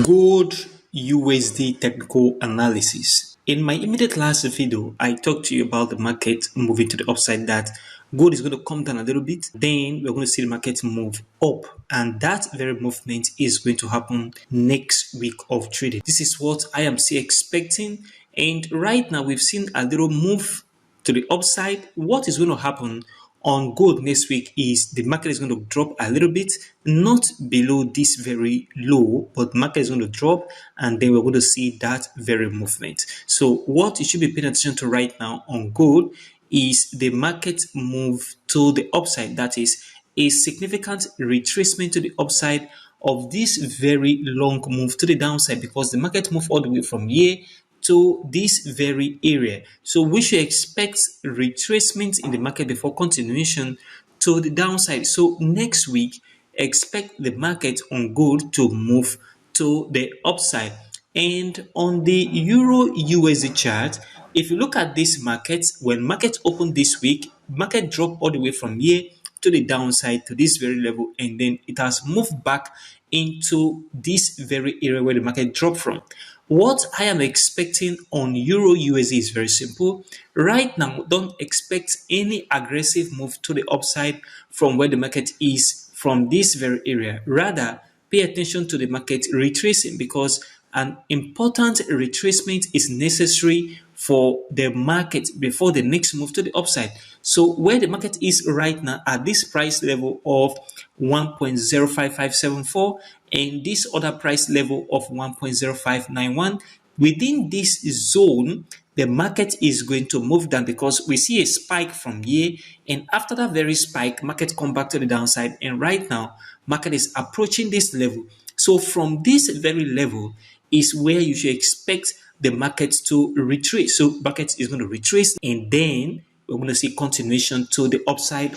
Gold USD technical analysis. In my immediate last video, I talked to you about the market moving to the upside, that gold is going to come down a little bit, then we're going to see the market move up, and that very movement is going to happen next week of trading. This is what I am still expecting, and right now we've seen a little move to the upside. What is going to happen on gold next week is the market is going to drop a little bit, not below this very low, but market is going to drop, and then we're going to see that very movement. So what you should be paying attention to right now on gold is the market move to the upside. That is a significant retracement to the upside of this very long move to the downside, because the market moved all the way from here to this very area. So we should expect retracement in the market before continuation to the downside. So next week, expect the market on gold to move to the upside. And on the Euro USD chart, if you look at this market, when market opened this week, market dropped all the way from here to the downside to this very level, and then it has moved back into this very area where the market dropped from. What I am expecting on Euro USD is very simple. Right now, don't expect any aggressive move to the upside from where the market is from this very area. Rather, pay attention to the market retracing, because an important retracement is necessary for the market before the next move to the upside. So where the market is right now at this price level of 1.05574 and this other price level of 1.0591, within this zone, the market is going to move down, because we see a spike from here, and after that very spike, market come back to the downside, and right now, market is approaching this level. So from this very level is where you should expect the market to retrace. So market is going to retrace, and then we're going to see continuation to the upside